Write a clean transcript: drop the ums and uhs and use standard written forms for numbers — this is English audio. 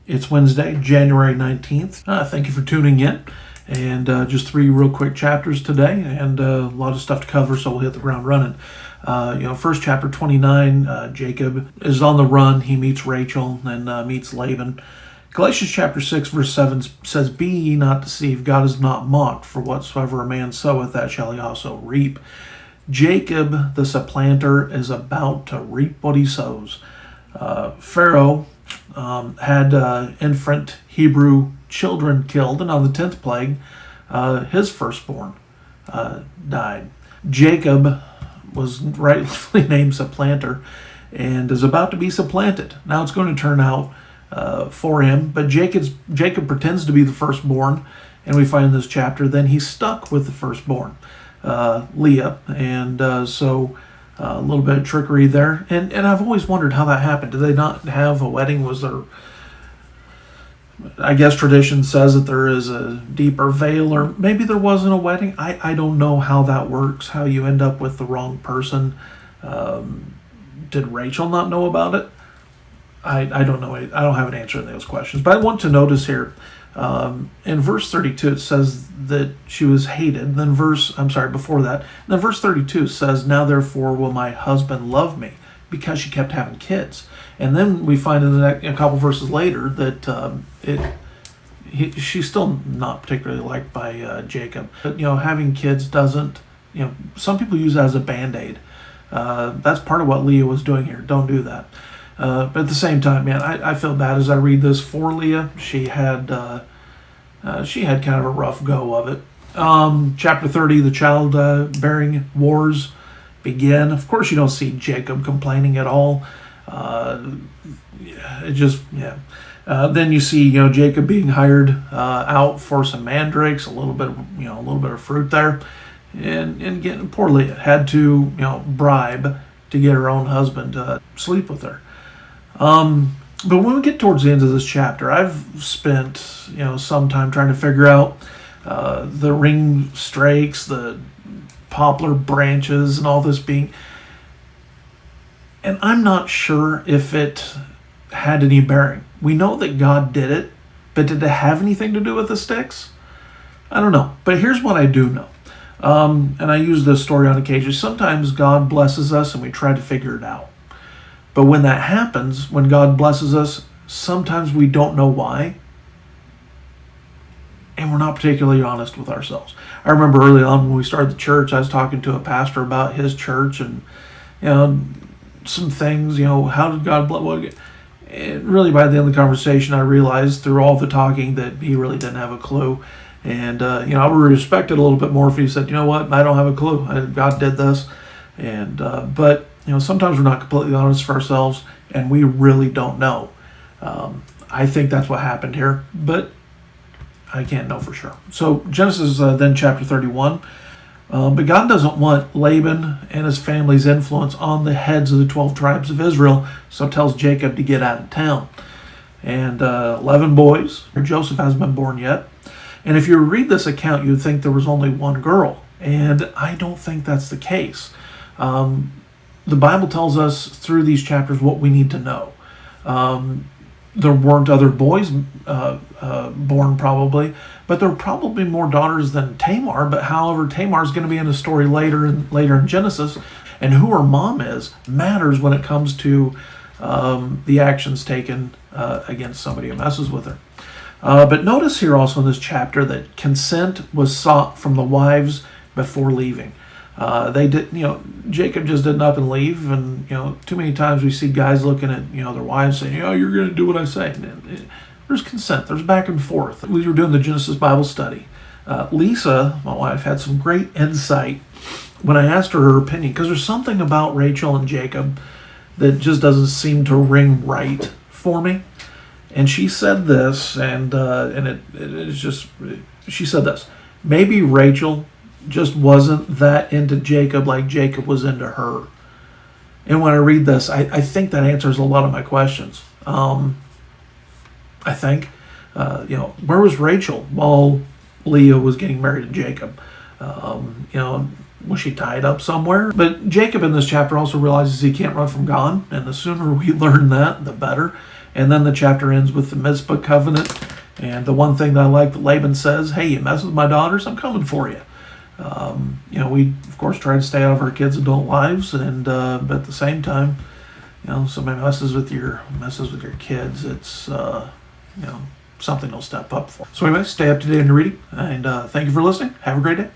It's Wednesday, January 19th. Thank you for tuning in. And just 3 real quick chapters today, and a lot of stuff to cover, so we'll hit the ground running. First chapter 29, Jacob is on the run. He meets Rachel and meets Laban. Galatians chapter 6, verse 7 says, "Be ye not deceived, God is not mocked, for whatsoever a man soweth, that shall he also reap." Jacob, the supplanter, is about to reap what he sows. Pharaoh had infant Hebrew children killed, and on the 10th plague, his firstborn died. Jacob was rightfully named supplanter and is about to be supplanted. Now it's going to turn out for him, but Jacob pretends to be the firstborn, and we find in this chapter then he's stuck with the firstborn, Leah, and so a little bit of trickery there. And I've always wondered how that happened. Did they not have a wedding? Was there, I guess tradition says that there is a deeper veil, or maybe there wasn't a wedding. I don't know how that works, how you end up with the wrong person. Did Rachel not know about it? I don't know. I don't have an answer to those questions. But I want to notice here, in verse 32, it says that she was hated. Then before that, then verse 32 says, "Now therefore will my husband love me," because she kept having kids. And then we find in a couple verses later that she's still not particularly liked by Jacob. But, having kids doesn't, some people use that as a Band-Aid. That's part of what Leah was doing here. Don't do that. But at the same time, man, I feel bad as I read this for Leah. She had kind of a rough go of it. Chapter 30, the child-bearing wars begin. Of course, you don't see Jacob complaining at all. Then you see, Jacob being hired out for some mandrakes, a little bit of fruit there, and getting poor Leah had to, bribe to get her own husband to sleep with her. But when we get towards the end of this chapter, I've spent, some time trying to figure out the ring strakes, the poplar branches, and all this being. And I'm not sure if it had any bearing. We know that God did it, but did it have anything to do with the sticks? I don't know. But here's what I do know. And I use this story on occasion. Sometimes God blesses us and we try to figure it out. But when that happens, when God blesses us, sometimes we don't know why. And we're not particularly honest with ourselves. I remember early on when we started the church, I was talking to a pastor about his church and, some things, how did God bless? And really by the end of the conversation, I realized through all the talking that he really didn't have a clue. And, I would respect it a little bit more if he said, you know what, I don't have a clue. God did this. And, but, sometimes we're not completely honest for ourselves and we really don't know. I think that's what happened here, but I can't know for sure. So Genesis, then chapter 31. But God doesn't want Laban and his family's influence on the heads of the 12 tribes of Israel, so tells Jacob to get out of town. And 11 boys. Joseph hasn't been born yet. And if you read this account, you'd think there was only one girl. And I don't think that's the case. The Bible tells us through these chapters what we need to know. There weren't other boys born probably, but there were probably more daughters than Tamar. But however, Tamar is going to be in the story later in Genesis, and who her mom is matters when it comes to the actions taken against somebody who messes with her. But notice here also in this chapter that consent was sought from the wives before leaving. They did, Jacob just didn't up and leave, and too many times we see guys looking at their wives saying, you're going to do what I say. And there's consent. There's back and forth. We were doing the Genesis Bible study. Lisa, my wife, had some great insight when I asked her opinion, because there's something about Rachel and Jacob that just doesn't seem to ring right for me. And she said this, and it's just, she said this: maybe Rachel just wasn't that into Jacob like Jacob was into her. And when I read this, I think that answers a lot of my questions. I think, where was Rachel while Leah was getting married to Jacob? Was she tied up somewhere? But Jacob in this chapter also realizes he can't run from God, and the sooner we learn that, the better. And then the chapter ends with the Mizpah covenant. And the one thing that I like that Laban says, hey, you mess with my daughters, I'm coming for you. We, of course, try to stay out of our kids' adult lives. But at the same time, somebody messes with your kids, it's, something they'll step up for. So anyway, stay up to date on your reading. And thank you for listening. Have a great day.